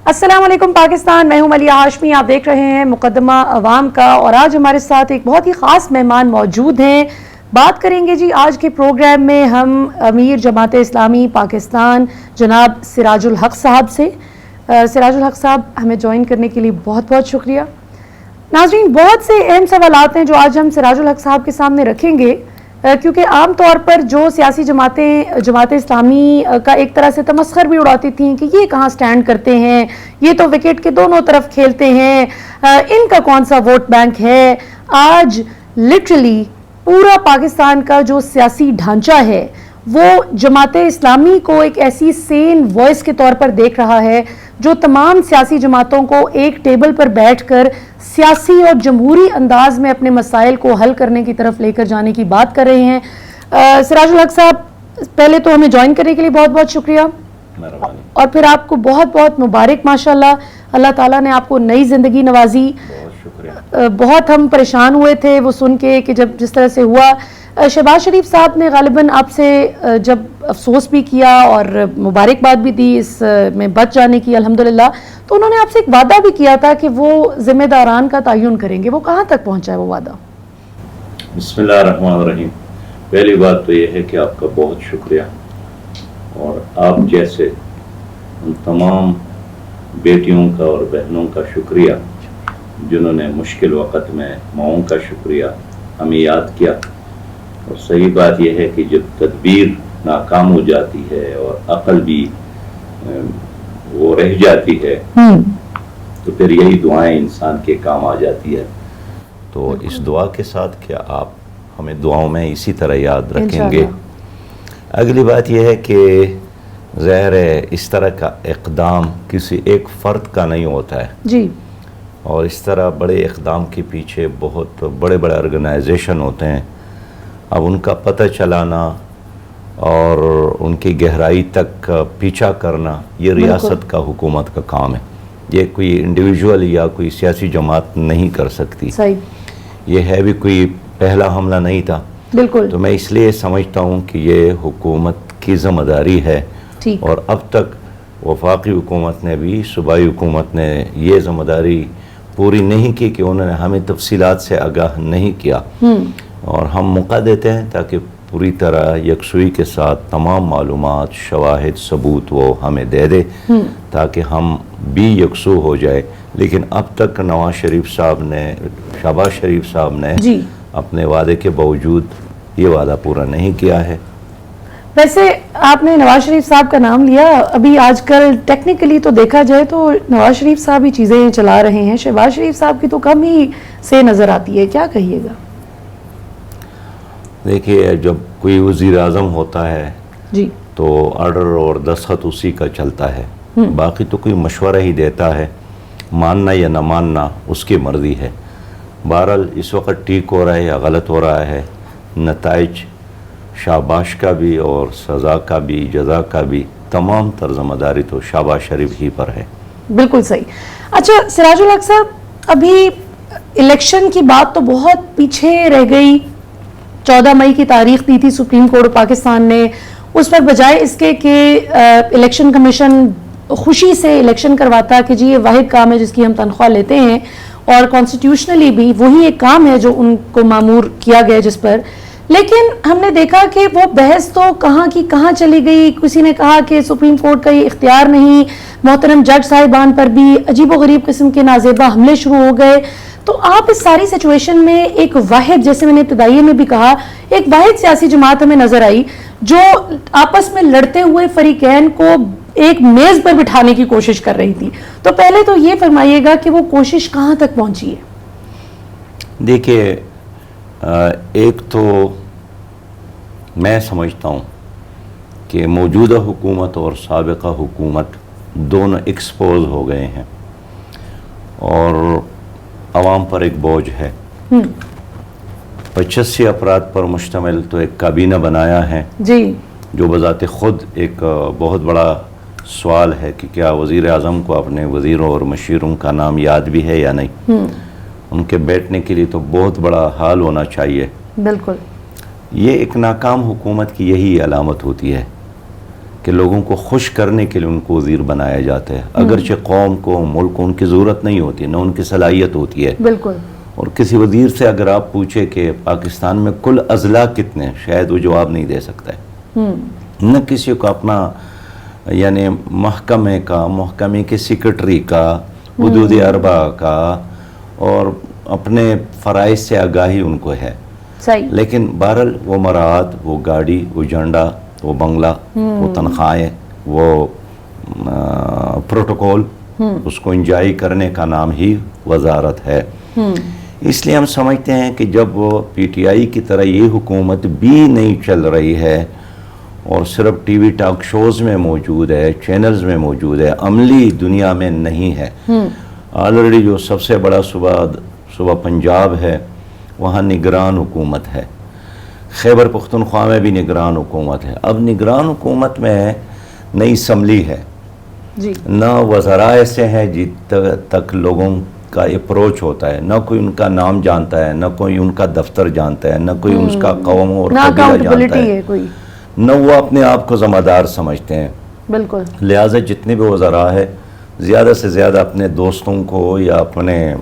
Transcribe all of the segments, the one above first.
السلام علیکم پاکستان، میں ہوں ملیہ ہاشمی، آپ دیکھ رہے ہیں مقدمہ عوام کا، اور آج ہمارے ساتھ ایک بہت ہی خاص مہمان موجود ہیں۔ بات کریں گے جی آج کے پروگرام میں ہم امیر جماعت اسلامی پاکستان جناب سراج الحق صاحب سے۔ سراج الحق صاحب ہمیں جوائن کرنے کے لیے بہت بہت شکریہ۔ ناظرین، بہت سے اہم سوالات ہیں جو آج ہم سراج الحق صاحب کے سامنے رکھیں گے، کیونکہ عام طور پر جو سیاسی جماعت اسلامی کا ایک طرح سے تمسخر بھی اڑاتی تھیں کہ یہ کہاں سٹینڈ کرتے ہیں، یہ تو وکٹ کے دونوں طرف کھیلتے ہیں، ان کا کون سا ووٹ بینک ہے۔ آج لٹرلی پورا پاکستان کا جو سیاسی ڈھانچہ ہے وہ جماعت اسلامی کو ایک ایسی سین وائس کے طور پر دیکھ رہا ہے جو تمام سیاسی جماعتوں کو ایک ٹیبل پر بیٹھ کر سیاسی اور جمہوری انداز میں اپنے مسائل کو حل کرنے کی طرف لے کر جانے کی بات کر رہے ہیں۔ سراج الحق صاحب، پہلے تو ہمیں جوائن کرنے کے لیے بہت بہت شکریہ، اور پھر آپ کو بہت بہت مبارک، ماشاءاللہ اللہ تعالیٰ نے آپ کو نئی زندگی نوازی۔ بہت ہم پریشان ہوئے تھے وہ سن کے کہ جس طرح سے ہوا۔ شہباز شریف صاحب نے غالباً آپ سے جب افسوس بھی کیا اور مبارکباد بھی دی اس میں بچ جانے کی الحمدللہ، تو انہوں نے آپ سے ایک وعدہ بھی کیا تھا کہ وہ ذمہ داران کا تعین کریں گے، وہ کہاں تک پہنچا ہے وہ وعدہ؟ بسم اللہ الرحمن الرحیم۔ پہلی بات تو یہ ہے کہ آپ کا بہت شکریہ، اور آپ جیسے ان تمام بیٹیوں کا اور بہنوں کا شکریہ جنہوں نے مشکل وقت میں ماؤں کا شکریہ ہمیں یاد کیا۔ اور صحیح بات یہ ہے کہ جب تدبیر ناکام ہو جاتی ہے اور عقل بھی وہ رہ جاتی ہے تو پھر یہی دعائیں انسان کے کام آ جاتی ہے۔ تو اس دعا کے ساتھ کیا آپ ہمیں دعاؤں میں اسی طرح یاد رکھیں گے۔ اگلی بات یہ ہے کہ ظاہر ہے اس طرح کا اقدام کسی ایک فرد کا نہیں ہوتا ہے جی، اور اس طرح بڑے اقدام کے پیچھے بہت بڑے بڑے آرگنائزیشن ہوتے ہیں۔ اب ان کا پتہ چلانا اور ان کی گہرائی تک پیچھا کرنا یہ ریاست کا، حکومت کا کام ہے، یہ کوئی انڈیویجول یا کوئی سیاسی جماعت نہیں کر سکتی۔ صحیح، یہ ہے بھی کوئی پہلا حملہ نہیں تھا، بالکل۔ تو میں اس لیے سمجھتا ہوں کہ یہ حکومت کی ذمہ داری ہے، اور اب تک وفاقی حکومت نے بھی، صوبائی حکومت نے یہ ذمہ داری پوری نہیں کی کہ انہوں نے ہمیں تفصیلات سے آگاہ نہیں کیا، اور ہم موقع دیتے ہیں تاکہ پوری طرح یکسوئی کے ساتھ تمام معلومات، شواہد، ثبوت وہ ہمیں دے دے تاکہ ہم بھی یکسو ہو جائے۔ لیکن اب تک نواز شریف صاحب نے، شہباز شریف صاحب نے اپنے وعدے کے باوجود یہ وعدہ پورا نہیں کیا ہے۔ ویسے آپ نے نواز شریف صاحب کا نام لیا، ابھی آج کل ٹیکنیکلی تو دیکھا جائے تو نواز شریف صاحب ہی چیزیں چلا رہے ہیں، شہباز شریف صاحب کی تو کم ہی سے نظر آتی ہے، کیا کہیے گا؟ دیکھیے، جب کوئی وزیر اعظم ہوتا ہے جی تو آرڈر اور دستخط اسی کا چلتا ہے، باقی تو کوئی مشورہ ہی دیتا ہے، ماننا یا نہ ماننا اس کی مرضی ہے۔ بہرحال اس وقت ٹھیک ہو رہا ہے یا غلط ہو رہا ہے، نتائج شاباش کا بھی اور سزا کا بھی، جزا کا بھی، تمام تر ذمہ داری تو شہباز شریف ہی پر ہے۔ بالکل صحیح۔ اچھا سراج الحق صاحب، ابھی الیکشن کی بات تو بہت پیچھے رہ گئی، 14 مئی کی تاریخ دی تھی سپریم کورٹ پاکستان نے، اس پر بجائے اس کے کہ الیکشن کمیشن خوشی سے الیکشن کرواتا کہ جی یہ واحد کام ہے جس کی ہم تنخواہ لیتے ہیں، اور کانسٹیٹیوشنلی بھی وہی ایک کام ہے جو ان کو مامور کیا گیا جس پر، لیکن ہم نے دیکھا کہ وہ بحث تو کہاں کی کہاں چلی گئی۔ کسی نے کہا کہ سپریم کورٹ کا یہ اختیار نہیں، محترم جج صاحبان پر بھی عجیب و غریب قسم کے نازیبہ حملے شروع ہو گئے۔ تو آپ اس ساری سچویشن میں ایک واحد، جیسے میں نے ابتدائیے میں بھی کہا، ایک واحد سیاسی جماعت ہمیں نظر آئی جو آپس میں لڑتے ہوئے فریقین کو ایک میز پر بٹھانے کی کوشش کر رہی تھی۔ تو پہلے تو یہ فرمائیے گا کہ وہ کوشش کہاں تک پہنچی ہے؟ دیکھیے، ایک تو میں سمجھتا ہوں کہ موجودہ حکومت اور سابقہ حکومت دونوں ایکسپوز ہو گئے ہیں اور عوام پر ایک بوجھ ہے۔ 85 افراد پر مشتمل تو ایک کابینہ بنایا ہے جی، جو بذات خود ایک بہت بڑا سوال ہے کہ کیا وزیر اعظم کو اپنے وزیروں اور مشیروں کا نام یاد بھی ہے یا نہیں۔ ان کے بیٹھنے کے لیے تو بہت بڑا حال ہونا چاہیے۔ بالکل، یہ ایک ناکام حکومت کی یہی علامت ہوتی ہے کہ کہ لوگوں کو خوش کرنے کے لیے ان کو وزیر بنایا جاتا ہے، اگرچہ قوم کو، ملک کو ان کی ضرورت نہیں ہوتی، نہ ان کی صلاحیت ہوتی ہے. بالکل. اور کسی وزیر سے اگر آپ پوچھے کہ پاکستان میں کل اضلاع کتنے ہیں، شاید وہ جواب نہیں دے سکتا ہے. نہ کسی کو اپنا یعنی محکمے کے سیکرٹری کا، حدود اربع کا اور اپنے فرائض سے آگاہی ان کو ہے. صحیح. لیکن بہرحال وہ مراعات، وہ گاڑی، وہ جھنڈا، وہ بنگلہ، وہ تنخواہیں، وہ پروٹوکول، اس کو انجوائے کرنے کا نام ہی وزارت ہے. اس لیے ہم سمجھتے ہیں کہ جب وہ پی ٹی آئی کی طرح یہ حکومت بھی نہیں چل رہی ہے اور صرف ٹی وی ٹاک شوز میں موجود ہے، چینلز میں موجود ہے، عملی دنیا میں نہیں ہے. آلریڈی جو سب سے بڑا صوبہ پنجاب ہے وہاں نگران حکومت ہے، خیبر پختونخوا میں بھی نگران حکومت ہے. اب نگران حکومت میں نئی اسمبلی ہے، نہ وزراء ایسے ہیں جت تک لوگوں کا اپروچ ہوتا ہے، نہ کوئی ان کا نام جانتا ہے، نہ کوئی ان کا دفتر جانتا ہے، نہ کوئی ان کا قوم اور قبیلہ جانتا ہے، نہ وہ اپنے آپ کو ذمہ دار سمجھتے ہیں. بالکل. لہٰذا جتنے بھی وزراء ہیں زیادہ سے زیادہ اپنے دوستوں کو یا اپنے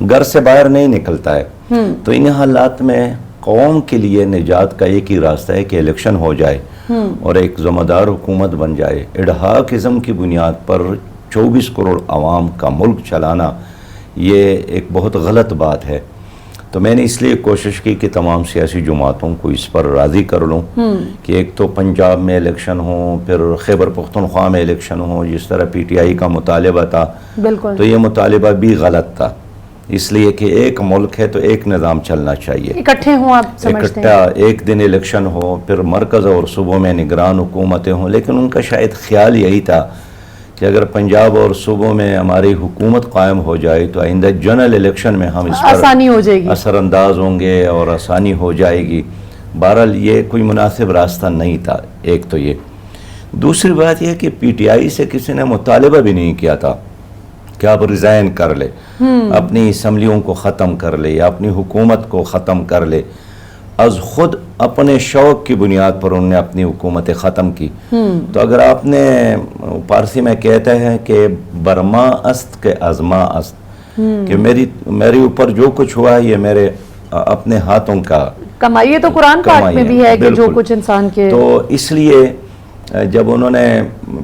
گھر سے باہر نہیں نکلتا ہے. تو ان حالات میں قوم کے لیے نجات کا ایک ہی راستہ ہے کہ الیکشن ہو جائے اور ایک ذمہ دار حکومت بن جائے. اڈہاکزم کی بنیاد پر 24 کروڑ عوام کا ملک چلانا یہ ایک بہت غلط بات ہے. تو میں نے اس لیے کوشش کی کہ تمام سیاسی جماعتوں کو اس پر راضی کر لوں کہ ایک تو پنجاب میں الیکشن ہو، پھر خیبر پختونخوا میں الیکشن ہو، جس طرح پی ٹی آئی کا مطالبہ تھا. بالکل. تو یہ مطالبہ بھی غلط تھا، اس لیے کہ ایک ملک ہے تو ایک نظام چلنا چاہیے، اکٹھے ہوں. آپ سمجھتے ہیں اکٹھا ایک دن الیکشن ہو، پھر مرکز اور صوبوں میں نگران حکومتیں ہوں. لیکن ان کا شاید خیال یہی تھا کہ اگر پنجاب اور صوبوں میں ہماری حکومت قائم ہو جائے تو آئندہ جنرل الیکشن میں ہم اس پر آسانی ہو جائے گی، اثر انداز ہوں گے اور آسانی ہو جائے گی. بہرحال یہ کوئی مناسب راستہ نہیں تھا. ایک تو یہ. دوسری بات یہ کہ پی ٹی آئی سے کسی نے مطالبہ بھی نہیں کیا تھا کہ آپ ریزائن کر لے، اپنی اسمبلیوں کو ختم کر لے یا اپنی حکومت کو ختم کر لے. از خود اپنے شوق کی بنیاد پر انہوں نے اپنی حکومتیں ختم کی. تو اگر آپ نے پارسی میں کہتے ہیں کہ برما است کے ازما است، کہ میری اوپر جو کچھ ہوا ہے یہ میرے اپنے ہاتھوں کا کمائی ہے. تو قرآن پاک میں بھی ہے کہ جو کچھ انسان کے. تو اس لیے جب انہوں نے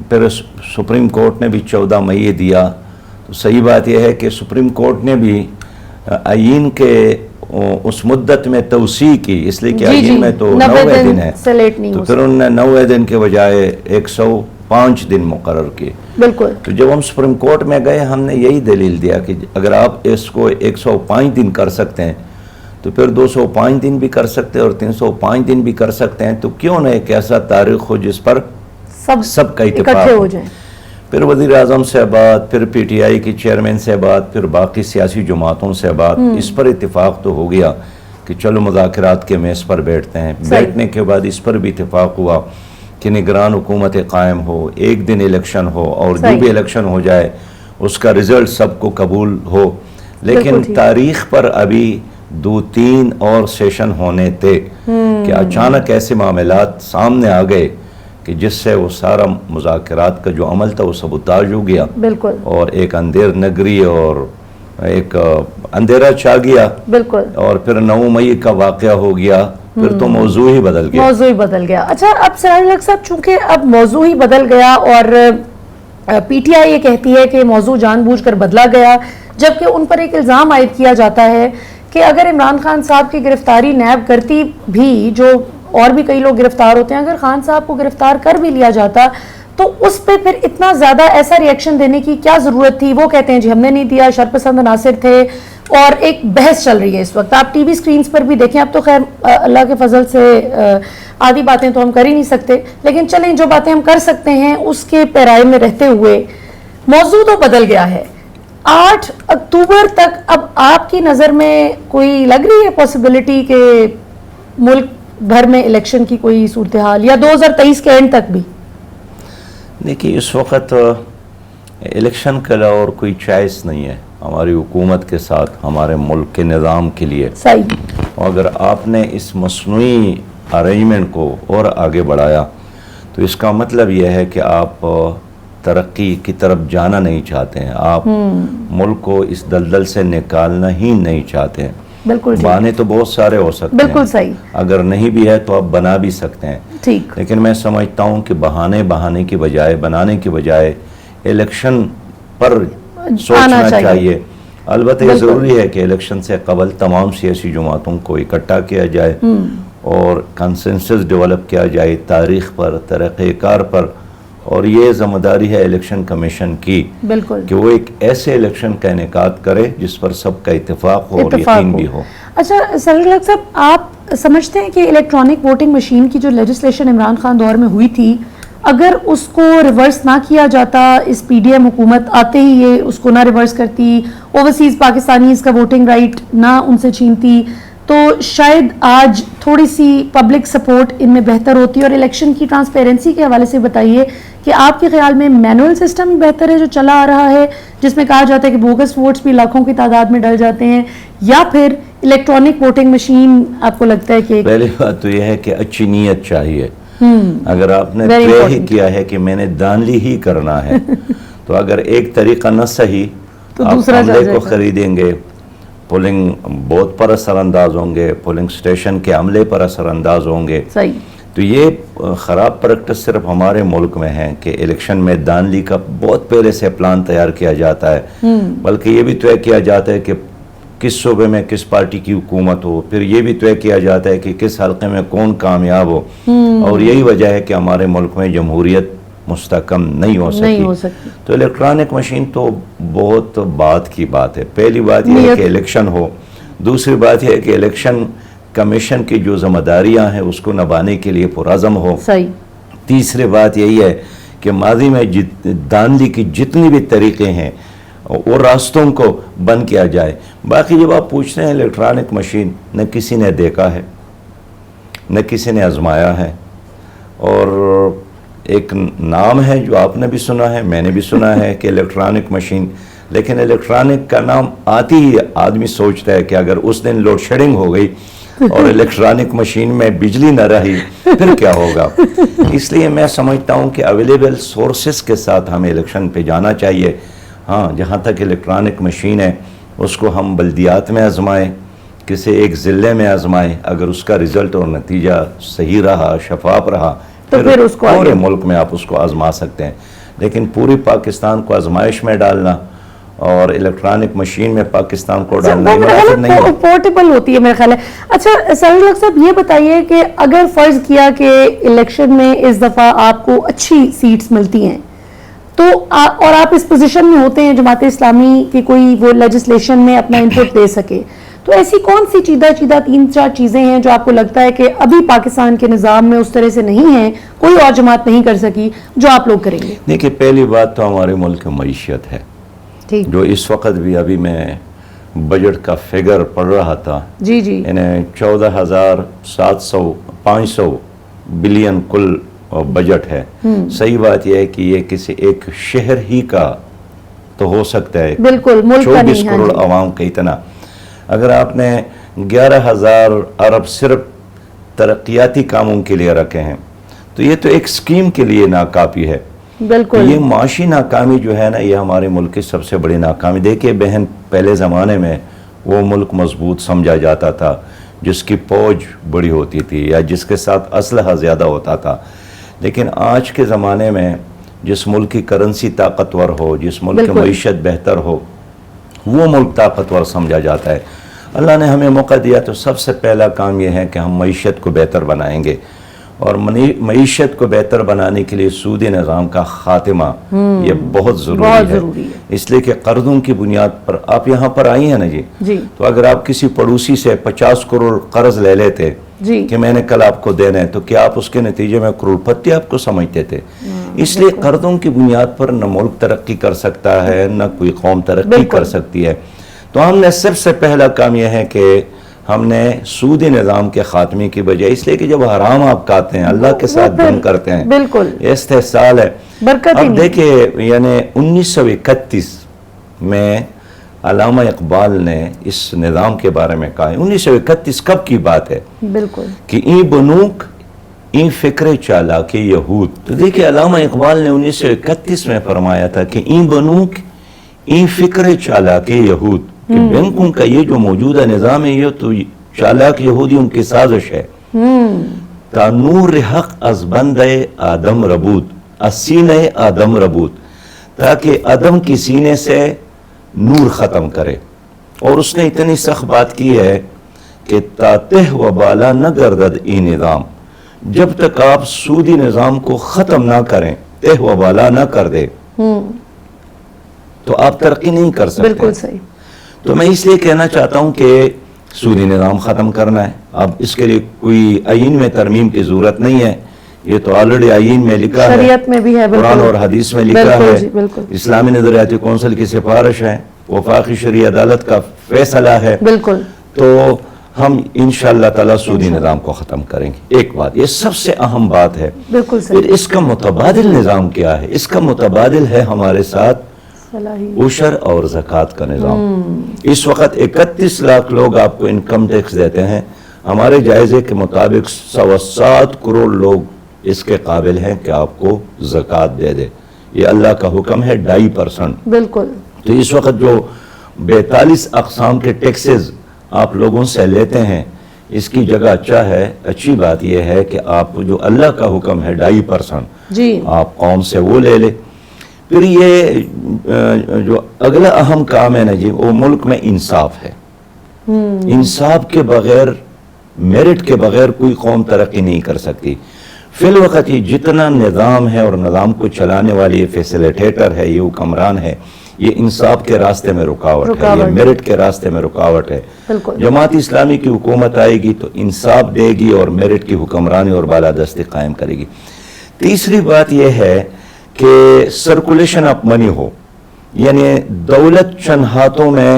پھر سپریم کورٹ نے بھی 14 مئی دیا، تو صحیح بات یہ ہے کہ سپریم کورٹ نے بھی آئین کے اس مدت میں توسیع کی، اس لیے کہ آئین میں تو 90 دن ہے، تو پھر انہوں نے 90 دن کے بجائے 105 دن مقرر کیے. بالکل. تو جب ہم سپریم کورٹ میں گئے ہم نے یہی دلیل دیا کہ اگر آپ اس کو 105 دن کر سکتے ہیں تو پھر 205 دن بھی کر سکتے ہیں اور 305 دن بھی کر سکتے ہیں. تو کیوں نہ ایک ایسا تاریخ ہو جس پر سب کا اتفاق ہو جائے. پھر وزیر اعظم سے بات، پھر پی ٹی آئی کی چیئرمین سے بات، پھر باقی سیاسی جماعتوں سے بات، اس پر اتفاق تو ہو گیا کہ چلو مذاکرات کے میز پر بیٹھتے ہیں. بیٹھنے کے بعد اس پر بھی اتفاق ہوا کہ نگران حکومتیں قائم ہو، ایک دن الیکشن ہو اور جو بھی الیکشن ہو جائے اس کا رزلٹ سب کو قبول ہو. لیکن تاریخ پر ابھی 2-3 اور سیشن ہونے تھے کہ اچانک ایسے معاملات سامنے آ گئے کہ جس سے وہ سارا مذاکرات کا جو عمل تھا وہ سبوتاژ ہو گیا. بالکل. اور ایک اندھیر نگری اور ایک اندھیرا چھا گیا. بالکل. اور پھر 9 مئی کا واقعہ ہو گیا، پھر تو موضوع ہی بدل گیا. اچھا، اب سراج الحق صاحب چونکہ اب موضوع ہی بدل گیا اور پی ٹی آئی یہ کہتی ہے کہ موضوع جان بوجھ کر بدلا گیا، جبکہ ان پر ایک الزام عائد کیا جاتا ہے کہ اگر عمران خان صاحب کی گرفتاری نیب کرتی بھی، جو اور بھی کئی لوگ گرفتار ہوتے ہیں، اگر خان صاحب کو گرفتار کر بھی لیا جاتا تو اس پہ پھر اتنا زیادہ ایسا ریئیکشن دینے کی کیا ضرورت تھی؟ وہ کہتے ہیں جی ہم نے نہیں دیا، شرپسند عناصر تھے، اور ایک بحث چل رہی ہے اس وقت. آپ ٹی وی سکرینز پر بھی دیکھیں. اب تو خیر اللہ کے فضل سے آدھی باتیں تو ہم کر ہی نہیں سکتے، لیکن چلیں جو باتیں ہم کر سکتے ہیں اس کے پیرائے میں رہتے ہوئے موضوع تو بدل گیا ہے. 8 اکتوبر تک اب آپ کی نظر میں کوئی لگ رہی ہے پاسبلٹی کہ ملک بھر میں الیکشن کی کوئی صورتحال، یا 2023 کے اینڈ تک بھی؟ دیکھیے اس وقت الیکشن کا اور کوئی چوائس نہیں ہے ہماری حکومت کے ساتھ، ہمارے ملک کے نظام کے لیے. صحیح. اگر آپ نے اس مصنوعی ارینجمنٹ کو اور آگے بڑھایا تو اس کا مطلب یہ ہے کہ آپ ترقی کی طرف جانا نہیں چاہتے ہیں, آپ ملک کو اس دلدل سے نکالنا ہی نہیں چاہتے ہیں. بالکل بہانے تو بہت سارے ہو سکتے ہیں, بالکل صحیح, اگر نہیں بھی ہے تو آپ بنا بھی سکتے ہیں, ٹھیک, لیکن میں سمجھتا ہوں کہ بہانے کی بجائے, بنانے کی بجائے الیکشن پر سوچنا چاہیے. البتہ یہ ضروری ہے کہ الیکشن سے قبل تمام سیاسی جماعتوں کو اکٹھا کیا جائے اور کنسنسس ڈیولپ کیا جائے تاریخ پر, طریقہ کار پر, اور یہ ذمہ داری ہے الیکشن کمیشن کی بالکل کہ وہ ایک ایسے الیکشن کا انعقاد کرے جس پر سب کا اتفاق ہو اور یقین بھی ہو. اچھا سرور الحق صاحب, آپ سمجھتے ہیں کہ الیکٹرانک ووٹنگ مشین کی جو لیجسلیشن عمران خان دور میں ہوئی تھی, اگر اس کو ریورس نہ کیا جاتا, اس پی ڈی ایم حکومت آتے ہی یہ اس کو نہ ریورس کرتی, اوورسیز پاکستانیز کا ووٹنگ رائٹ نہ ان سے چھینتی, تو شاید آج تھوڑی سی پبلک سپورٹ ان میں بہتر ہوتی ہے. اور الیکشن کی ٹرانسپیرنسی کے حوالے سے بتائیے کہ آپ کے خیال میں مینول سسٹم بہتر ہے جو چلا آ رہا ہے, جس میں کہا جاتا ہے کہ بوگس ووٹس بھی لاکھوں کی تعداد میں ڈل جاتے ہیں, یا پھر الیکٹرانک ووٹنگ مشین آپ کو لگتا ہے کہ؟ پہلی بات تو یہ ہے کہ اچھی نیت چاہیے. اگر آپ نے طے ہی کیا ہے کہ میں نے دانلی ہی کرنا ہے تو اگر ایک طریقہ نہ صحیح, آپ عملے کو خریدیں گے, پولنگ بوتھ پر اثر انداز ہوں گے, پولنگ سٹیشن کے عملے پر اثر انداز ہوں گے, تو یہ خراب پریکٹس صرف ہمارے ملک میں ہے کہ الیکشن میں دانلی کا بہت پہلے سے پلان تیار کیا جاتا ہے, بلکہ یہ بھی طے کیا جاتا ہے کہ کس صوبے میں کس پارٹی کی حکومت ہو, پھر یہ بھی طے کیا جاتا ہے کہ کس حلقے میں کون کامیاب ہو, اور یہی وجہ ہے کہ ہمارے ملک میں جمہوریت مستحکم نہیں ہو سکی. تو الیکٹرانک مشین تو بہت بات کی بات ہے. پہلی بات یہ ہے کہ الیکشن ہو, دوسری بات یہ ہے کہ الیکشن کمیشن کی جو ذمہ داریاں ہیں اس کو نبھانے کے لیے پرعزم ہو. تیسری بات یہی ہے کہ ماضی میں دانلی کی جتنی بھی طریقے ہیں وہ راستوں کو بند کیا جائے. باقی جب آپ پوچھتے ہیں الیکٹرانک مشین, نہ کسی نے دیکھا ہے نہ کسی نے آزمایا ہے, اور ایک نام ہے جو آپ نے بھی سنا ہے, میں نے بھی سنا ہے کہ الیکٹرانک مشین, لیکن الیکٹرانک کا نام آتی ہی آدمی سوچتا ہے کہ اگر اس دن لوڈ شیڈنگ ہو گئی اور الیکٹرانک مشین میں بجلی نہ رہی پھر کیا ہوگا. اس لیے میں سمجھتا ہوں کہ اویلیبل سورسز کے ساتھ ہمیں الیکشن پہ جانا چاہیے. ہاں, جہاں تک الیکٹرانک مشین ہے اس کو ہم بلدیات میں آزمائیں, کسی ایک ضلع میں آزمائیں, اگر اس کا رزلٹ اور نتیجہ صحیح رہا, شفاف رہا, تو پھر اس کو پورے ملک میں آپ اس کو آزما سکتے ہیں. لیکن پوری پاکستان کو آزمائش میں ڈالنا اور الیکٹرانک مشین میں پاکستان کو ڈالنا نہیں پورٹیبل ہوتی ہے میرا خیال ہے. اچھا سرور الحق صاحب, یہ بتائیے کہ اگر فرض کیا کہ الیکشن میں اس دفعہ آپ کو اچھی سیٹس ملتی ہیں تو اور آپ اس پوزیشن میں ہوتے ہیں جماعت اسلامی کی کوئی وہ لیجسلیشن میں اپنا انپٹ دے سکے, تو ایسی کون سی چیدہ 3-4 چیزیں ہیں جو آپ کو لگتا ہے کہ ابھی پاکستان کے نظام میں اس طرح سے نہیں ہیں, کوئی اور جماعت نہیں کر سکی, جو آپ لوگ کریں گے؟ دیکھیے, پہلی بات تو ہمارے ملک کی معیشت ہے, جو اس وقت بھی ابھی میں بجٹ کا فگر پڑھ رہا تھا, انہیں 14,500 بلین کل بجٹ ہے. صحیح بات یہ ہے کہ یہ کسی ایک شہر ہی کا تو ہو سکتا ہے, 24 کروڑ عوام کا اتنا. اگر آپ نے 11,000 ارب صرف ترقیاتی کاموں کے لیے رکھے ہیں تو یہ تو ایک سکیم کے لیے ناکافی ہے. یہ معاشی ناکامی جو ہے نا, یہ ہمارے ملک کی سب سے بڑی ناکامی. دیکھیے بہن, پہلے زمانے میں وہ ملک مضبوط سمجھا جاتا تھا جس کی فوج بڑی ہوتی تھی یا جس کے ساتھ اسلحہ زیادہ ہوتا تھا, لیکن آج کے زمانے میں جس ملک کی کرنسی طاقتور ہو, جس ملک کی معیشت بہتر ہو, وہ ملک طاقتور سمجھا جاتا ہے. اللہ نے ہمیں موقع دیا تو سب سے پہلا کام یہ ہے کہ ہم معیشت کو بہتر بنائیں گے, اور معیشت کو بہتر بنانے کے لیے سودی نظام کا خاتمہ یہ بہت ضروری ہے. اس لیے کہ قرضوں کی بنیاد پر آپ یہاں پر آئی ہیں نا جی, تو اگر آپ کسی پڑوسی سے 50 کروڑ قرض لے لیتے کہ میں نے کل آپ کو دینا ہے, تو کیا آپ اس کے نتیجے میں کروڑ پتی آپ کو سمجھتے تھے؟ اس لیے قرضوں کی بنیاد پر نہ ملک ترقی کر سکتا ہے, نہ کوئی قوم ترقی کر سکتی ہے. تو ہم نے سب سے پہلا کام یہ ہے کہ ہم نے سودی نظام کے خاتمے کی بجائے, اس لیے کہ جب حرام آپ کھاتے ہیں اللہ کے ساتھ ظلم کرتے ہیں, یہ استحصال ہے. اب دیکھیں, یعنی 1931 میں علامہ اقبال نے اس نظام کے بارے میں کہا ہے. 1931 کب کی بات ہے؟ کہ این بنوک این فکر چالاک یہود. تو دیکھیں علامہ اقبال نے 1931 میں فرمایا تھا کہ این بنوک این فکر چالاک یہود, کہ بینکوں کا یہ جو موجودہ نظام ہے یہ تو چالاک یہودیوں کی سازش ہے. تا نور حق از بند آدم ربود از سینہ آدم ربود, تاکہ آدم کی سینے سے نور ختم کرے. اور اس نے اتنی سخت بات کی ہے کہ تا تہ و بالا نہ گردد ای نظام, جب تک آپ سودی نظام کو ختم نہ کریں, تہ و بالا نہ کر دے, تو آپ ترقی نہیں کر سکتے. بالکل صحیح. تو میں اس لیے کہنا چاہتا ہوں کہ سودی نظام ختم کرنا ہے. اب اس کے لیے کوئی آئین میں ترمیم کی ضرورت نہیں ہے, یہ تو آلریڈی آئین میں لکھا ہے, شریعت میں بھی ہے, قرآن اور حدیث میں لکھا بالکل ہے, جی, بالکل. اسلامی نظریاتی کونسل کی سفارش ہے, وفاقی شرعی عدالت کا فیصلہ ہے. بالکل. تو ہم انشاءاللہ تعالیٰ سودی نظام کو ختم کریں گے. ایک بات, یہ سب سے اہم بات ہے. بالکل پھر صحیح. اس کا متبادل نظام کیا ہے؟ اس کا متبادل ہے ہمارے ساتھ عشر اور زکوٰۃ کا نظام. اس وقت 31 لاکھ لوگ آپ کو انکم ٹیکس دیتے ہیں. ہمارے جائزے کے مطابق 7.25 کروڑ لوگ اس کے قابل ہیں کہ آپ کو زکوٰۃ دے دے. یہ اللہ کا حکم ہے 2.5%. بالکل. تو اس وقت جو 42 اقسام کے ٹیکسز آپ لوگوں سے لیتے ہیں, اس کی جگہ اچھی بات یہ ہے کہ آپ جو اللہ کا حکم ہے 2.5% جی, آپ قوم سے وہ لے لے. پھر یہ جو اگلا اہم کام ہے نا جی, وہ ملک میں انصاف ہے. انصاف کے بغیر, میرٹ کے بغیر کوئی قوم ترقی نہیں کر سکتی. فی الوقت یہ جتنا نظام ہے اور نظام کو چلانے والی یہ فیسیلیٹیٹر ہے, یہ حکمران ہے, یہ انصاف کے راستے میں رکاوٹ ہے, یہ میرٹ کے راستے میں رکاوٹ ہے. جماعت اسلامی کی حکومت آئے گی تو انصاف دے گی اور میرٹ کی حکمرانی اور بالادستی قائم کرے گی. تیسری بات یہ ہے کہ سرکولیشن آف منی ہو, یعنی دولت چند ہاتھوں میں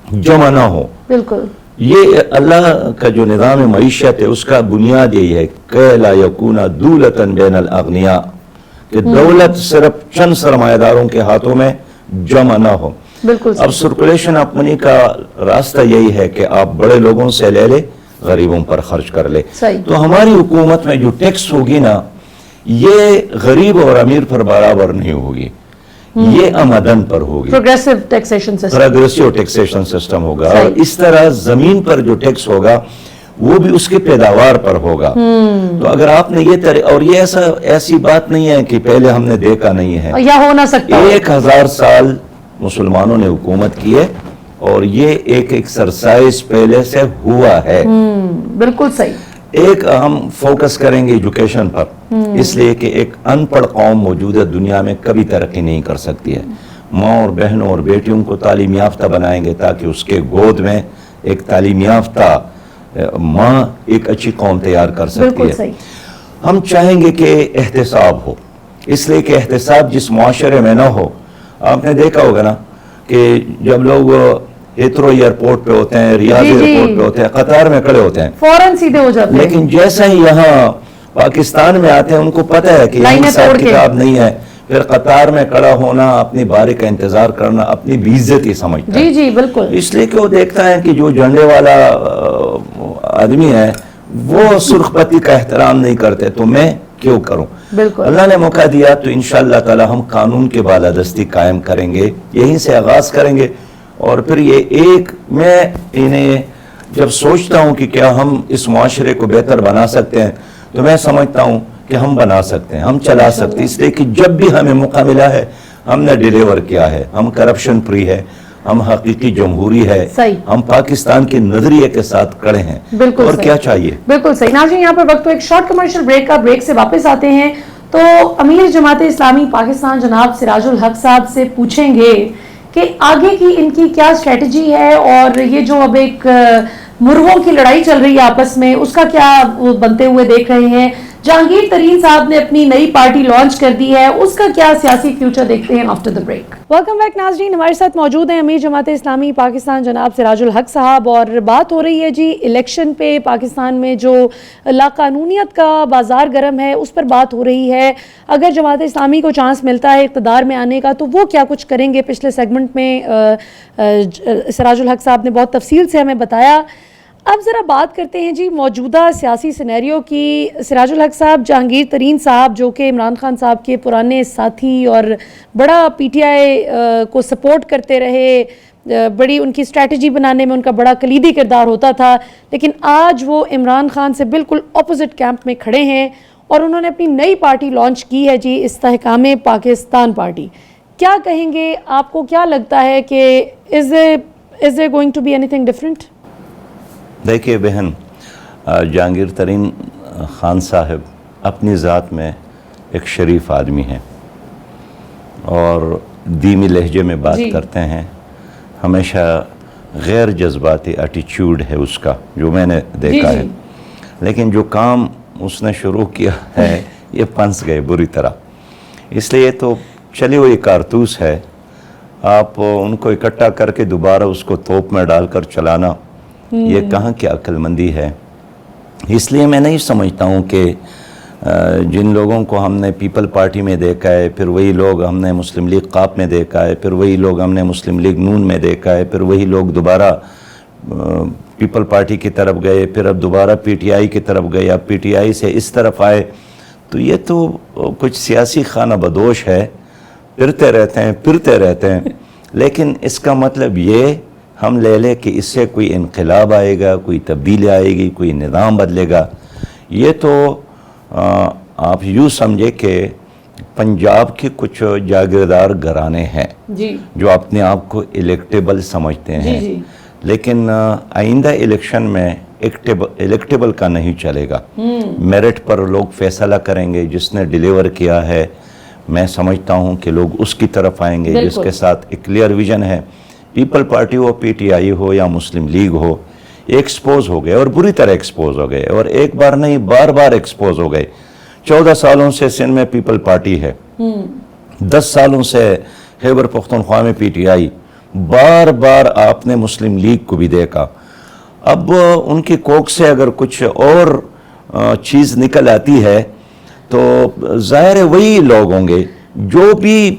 جمع نہ ہو. بالکل. یہ اللہ کا جو نظام معیشت ہے اس کا بنیاد یہی ہے کہ لا یکون دولتا بین الاغنیاء, کہ دولت صرف چند سرمایہ داروں کے ہاتھوں میں جمع نہ ہو. بالکل. اب سرکولیشن آف منی کا راستہ یہی ہے کہ آپ بڑے لوگوں سے لے لے, غریبوں پر خرچ کر لے. تو ہماری حکومت میں جو ٹیکس ہوگی نا, یہ غریب اور امیر پر برابر نہیں ہوگی, یہ آمدن پر ہوگی. پروگریسو ٹیکسیشن سسٹم ہوگا. اور اس طرح زمین پر جو ٹیکس ہوگا وہ بھی اس کے پیداوار پر ہوگا. تو اگر آپ نے یہ اور یہ ایسی بات نہیں ہے کہ پہلے ہم نے دیکھا نہیں ہے, یا ہو نہ سکتا. 1000 سال مسلمانوں نے حکومت کی ہے اور یہ ایک ایکسرسائز پہلے سے ہوا ہے. بالکل صحیح. ایک ہم فوکس کریں گے ایجوکیشن پر, اس لیے کہ ایک ان پڑھ قوم موجودہ دنیا میں کبھی ترقی نہیں کر سکتی ہے. ماں اور بہنوں اور بیٹیوں کو تعلیم یافتہ بنائیں گے تاکہ اس کے گود میں ایک تعلیم یافتہ ماں ایک اچھی قوم تیار کر سکتی ہے. ہم چاہیں گے کہ احتساب ہو, اس لیے کہ احتساب جس معاشرے میں نہ ہو, آپ نے دیکھا ہوگا نا کہ جب لوگ ہیترو ایئرپورٹ پہ ہوتے ہیں, ریاض ایئرپورٹ پہ ہوتے ہیں, قطار میں کھڑے ہوتے ہیں, فوراً سیدھے ہو جاتے ہیں. لیکن جیسا ہی یہاں پاکستان میں آتے ہیں ان کو پتہ ہے کہ یہاں حساب کتاب نہیں ہے, پھر قطار میں کھڑا ہونا, اپنی باری کا انتظار کرنا اپنی بے عزتی سمجھتا ہے. جی بالکل. اس لیے کہ وہ دیکھتا ہے کہ جو جھنڈے والا آدمی ہے وہ سرخ پتی کا احترام نہیں کرتے, تو میں کیوں کروں. بالکل. اللہ نے موقع دیا تو انشاءاللہ تعالی ہم قانون کے بالادستی قائم کریں گے, یہیں سے آغاز کریں گے. اور پھر یہ میں انہیں جب سوچتا ہوں کہ کیا ہم اس معاشرے کو بہتر بنا سکتے ہیں, تو میں سمجھتا ہوں کہ ہم بنا سکتے ہیں, ہم چلا سکتے ہیں. اس لیے کہ جب بھی ہمیں موقع ملا ہے ہم نے ڈیلیور کیا ہے. ہم کرپشن فری ہے, ہم حقیقی جمہوری ہے, ہم پاکستان کے نظریے کے ساتھ کھڑے ہیں. بالکل. اور کیا چاہیے. بالکل صحیح. ناظرین یہاں پر وقت ایک شارٹ کمرشل بریک کا, بریک سے واپس آتے ہیں تو امیر جماعت اسلامی پاکستان جناب سراج الحق صاحب سے پوچھیں گے کہ آگے کی ان کی کیا اسٹریٹجی ہے, اور یہ جو اب ایک مرغوں کی لڑائی چل رہی ہے آپس میں, اس کا کیا وہ بنتے ہوئے دیکھ رہے ہیں. جہانگیر ترین صاحب نے اپنی نئی پارٹی لانچ کر دی ہے, اس کا کیا سیاسی فیوچر دیکھتے ہیں after the break. Welcome back ناظرین, ہمارے ساتھ موجود ہیں امیر جماعت اسلامی پاکستان جناب سراج الحق صاحب, اور بات ہو رہی ہے جی الیکشن پہ. پاکستان میں جو لاقانونیت کا بازار گرم ہے اس پر بات ہو رہی ہے. اگر جماعت اسلامی کو چانس ملتا ہے اقتدار میں آنے کا تو وہ کیا کچھ کریں گے. پچھلے سیگمنٹ میں سراج الحق صاحب نے بہت تفصیل سے ہمیں بتایا. اب ذرا بات کرتے ہیں جی موجودہ سیاسی سینیریو کی. سراج الحق صاحب، جہانگیر ترین صاحب جو کہ عمران خان صاحب کے پرانے ساتھی اور بڑا پی ٹی آئی کو سپورٹ کرتے رہے، بڑی ان کی اسٹریٹجی بنانے میں ان کا بڑا کلیدی کردار ہوتا تھا، لیکن آج وہ عمران خان سے بالکل اپوزٹ کیمپ میں کھڑے ہیں اور انہوں نے اپنی نئی پارٹی لانچ کی ہے جی، استحکام پاکستان پارٹی. کیا کہیں گے؟ آپ کو کیا لگتا ہے کہ از there going to be anything different؟ دیکھیے بہن، جہانگیر ترین خان صاحب اپنی ذات میں ایک شریف آدمی ہیں اور دھیمی لہجے میں بات کرتے ہیں. ہمیشہ غیر جذباتی ایٹیچیوڈ ہے اس کا، جو میں نے دیکھا ہے. لیکن جو کام اس نے شروع کیا ہے یہ پھنس گئے بری طرح. اس لیے تو چلی ہوئی کارتوس ہے، آپ ان کو اکٹھا کر کے دوبارہ اس کو توپ میں ڈال کر چلانا، یہ کہاں کی عقل مندی ہے. اس لیے میں نہیں سمجھتا ہوں کہ جن لوگوں کو ہم نے پیپل پارٹی میں دیکھا ہے، پھر وہی لوگ ہم نے مسلم لیگ قاپ میں دیکھا ہے، پھر وہی لوگ ہم نے مسلم لیگ نون میں دیکھا ہے، پھر وہی لوگ دوبارہ پیپل پارٹی کی طرف گئے، پھر اب دوبارہ پی ٹی آئی کی طرف گئے، اب پی ٹی آئی سے اس طرف آئے. تو یہ تو کچھ سیاسی خانہ بدوش ہے، پھرتے رہتے ہیں. لیکن اس کا مطلب یہ ہم لے لیں کہ اس سے کوئی انقلاب آئے گا، کوئی تبدیلی آئے گی، کوئی نظام بدلے گا. یہ تو آپ یوں سمجھے کہ پنجاب کے کچھ جاگیردار گھرانے ہیں جو اپنے آپ کو الیکٹیبل سمجھتے ہیں، لیکن آئندہ الیکشن میں الیکٹیبل کا نہیں چلے گا. میرٹ پر لوگ فیصلہ کریں گے. جس نے ڈیلیور کیا ہے میں سمجھتا ہوں کہ لوگ اس کی طرف آئیں گے جس کے ساتھ ایک کلیئر ویژن ہے. پیپل پارٹی ہو، پی ٹی آئی ہو یا مسلم لیگ ہو، ایکسپوز ہو گئے اور بری طرح ایکسپوز ہو گئے، اور ایک بار نہیں بار بار ایکسپوز ہو گئے. 14 سالوں سے سندھ میں پیپل پارٹی ہے، 10 سالوں سے خیبر پختونخوا میں پی ٹی آئی. بار بار آپ نے مسلم لیگ کو بھی دیکھا. اب ان کی کوک سے اگر کچھ اور چیز نکل آتی ہے تو ظاہر ہے وہی لوگ ہوں گے، جو بھی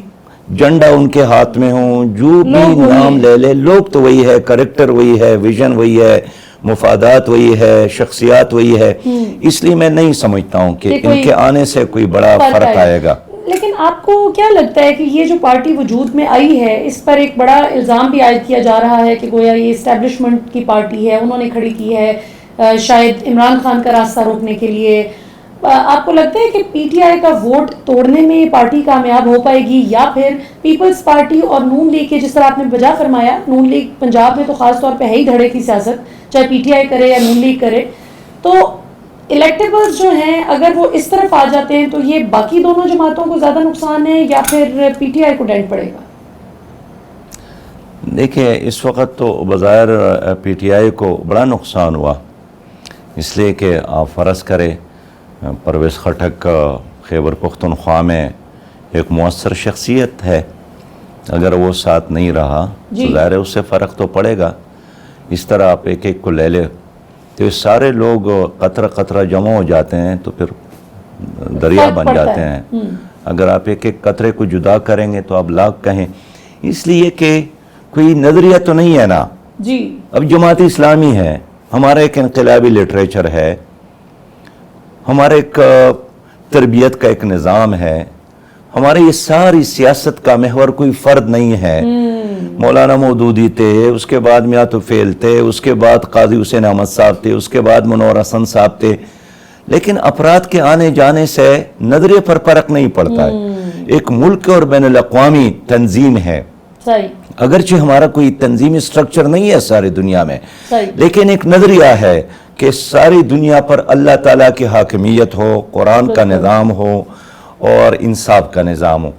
جنڈا ان کے ہاتھ میں ہوں، جو بھی نام لے لے، لوگ تو وہی ہے، کریکٹر وہی ہے، ویژن وہی ہے، مفادات وہی ہے، شخصیات وہی ہے. اس لیے میں نہیں سمجھتا ہوں کہ ان کے آنے سے کوئی بڑا فرق آئے گا. لیکن آپ کو کیا لگتا ہے کہ یہ جو پارٹی وجود میں آئی ہے، اس پر ایک بڑا الزام بھی عائد کیا جا رہا ہے کہ گویا یہ اسٹیبلشمنٹ کی پارٹی ہے، انہوں نے کھڑی کی ہے شاید عمران خان کا راستہ روکنے کے لیے. آپ کو لگتا ہے کہ پی ٹی آئی کا ووٹ توڑنے میں یہ پارٹی کامیاب ہو پائے گی، یا پھر پیپلز پارٹی اور نون لیگ کے، جس طرح آپ نے بجا فرمایا، نون لیگ پنجاب میں تو خاص طور پہ ہے ہی دھڑے کی سیاست، چاہے پی ٹی آئی کرے یا نون لیگ کرے، تو الیکٹیبلز جو ہیں اگر وہ اس طرف آ جاتے ہیں تو یہ باقی دونوں جماعتوں کو زیادہ نقصان ہے یا پھر پی ٹی آئی کو ڈینٹ پڑے گا؟ دیکھیں اس وقت تو بظاہر پی ٹی آئی کو بڑا نقصان ہوا، اس لیے کہ آپ فرض کریں پرویز خٹک خیبر پختونخوا میں ایک مؤثر شخصیت ہے، اگر وہ ساتھ نہیں رہا تو ظاہر ہے اس سے فرق تو پڑے گا. اس طرح آپ ایک ایک کو لے لے تو سارے لوگ قطرہ قطرہ جمع ہو جاتے ہیں تو پھر دریا بن جاتے ہیں. اگر آپ ایک ایک قطرے کو جدا کریں گے تو آپ لاکھ کہیں. اس لیے کہ کوئی نظریہ تو نہیں ہے نا. اب جماعت اسلامی ہے، ہمارا ایک انقلابی لٹریچر ہے، ہمارا ایک تربیت کا ایک نظام ہے، ہمارے یہ ساری سیاست کا محور کوئی فرد نہیں ہے. مولانا مودودی تھے، اس کے بعد میاں طفیل تھے، اس کے بعد قاضی حسین احمد صاحب تھے، اس کے بعد منور حسن صاحب تھے. لیکن افراد کے آنے جانے سے نظریے پر فرق نہیں پڑتا ہے. ایک ملک اور بین الاقوامی تنظیم ہے، اگرچہ ہمارا کوئی تنظیمی سٹرکچر نہیں ہے ساری دنیا میں، لیکن ایک نظریہ ہے کہ ساری دنیا پر اللہ تعالیٰ کی حاکمیت ہو، قرآن کا نظام ہو اور انصاف کا نظام ہو.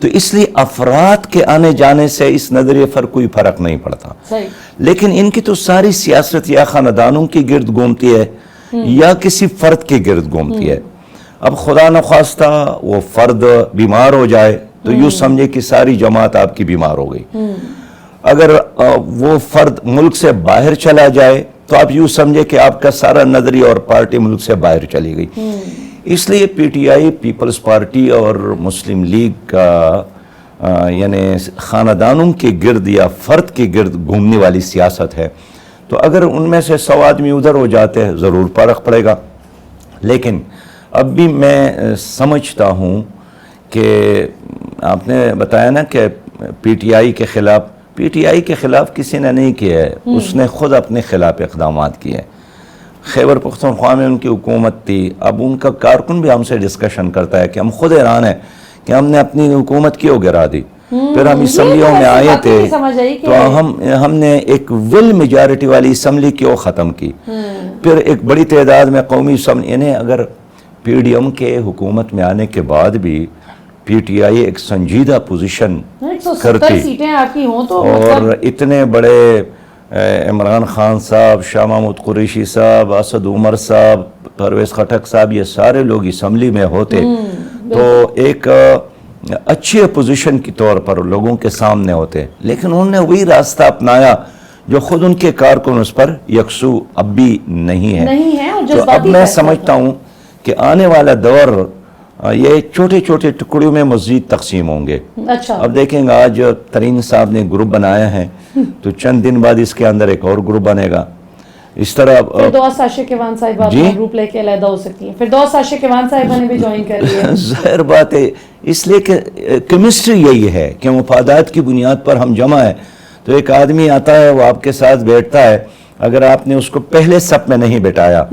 تو اس لیے افراد کے آنے جانے سے اس نظریے پر کوئی فرق نہیں پڑتا. لیکن ان کی تو ساری سیاست یا خاندانوں کی گرد گھومتی ہے یا کسی فرد کے گرد گھومتی ہے. اب خدا نخواستہ وہ فرد بیمار ہو جائے تو یوں سمجھے کہ ساری جماعت آپ کی بیمار ہو گئی. اگر وہ فرد ملک سے باہر چلا جائے تو آپ یوں سمجھے کہ آپ کا سارا نظریہ اور پارٹی ملک سے باہر چلی گئی. اس لیے پی ٹی آئی پیپلز پارٹی اور مسلم لیگ کا یعنی خاندانوں کے گرد یا فرد کے گرد گھومنے والی سیاست ہے. تو اگر ان میں سے 100 آدمی ادھر ہو جاتے ہیں ضرور فرق پڑے گا. لیکن اب بھی میں سمجھتا ہوں کہ آپ نے بتایا نا کہ پی ٹی آئی کے خلاف کسی نے نہیں کیا ہے, اس نے خود اپنے خلاف اقدامات کیے. خیبر پختونخوا میں ان کی حکومت تھی, اب ان کا کارکن بھی ہم سے ڈسکشن کرتا ہے کہ ہم خود حیران ہیں کہ ہم نے اپنی حکومت کیوں گرا دی. پھر ہم اسمبلیوں میں آئے تھے تو ہم نے ایک ول میجارٹی والی اسمبلی کیوں ختم کی. پھر ایک بڑی تعداد میں قومی اسمبلی, انہیں اگر پی ڈی ایم کے حکومت میں آنے کے بعد بھی پی ٹی آئی ایک سنجیدہ پوزیشن کرتی اور اتنے بڑے عمران خان صاحب, شاہ محمود قریشی صاحب, اسد عمر صاحب, پرویز خٹک صاحب, یہ سارے لوگ اسمبلی میں ہوتے تو ایک اچھی اپوزیشن کی طور پر لوگوں کے سامنے ہوتے. لیکن انہوں نے وہی راستہ اپنایا جو خود ان کے کارکن اس پر یکسو اب بھی نہیں ہے. تو اب میں سمجھتا ہوں کہ آنے والا دور یہ چھوٹے چھوٹے ٹکڑوں میں مزید تقسیم ہوں گے. اب دیکھیں گے آج ترین صاحب نے گروپ بنایا ہے تو چند دن بعد اس کے اندر ایک اور گروپ بنے گا. اس طرح گروپ لے کے علیحدہ ہو سکتی ہیں. فردوس عاشقوان صاحبہ نے بھی جوائن کر لیا. ظاہر بات ہے, اس لیے کہ کیمسٹری یہی ہے کہ مفادات کی بنیاد پر ہم جمع ہے. تو ایک آدمی آتا ہے, وہ آپ کے ساتھ بیٹھتا ہے, اگر آپ نے اس کو پہلے صف میں نہیں بٹھایا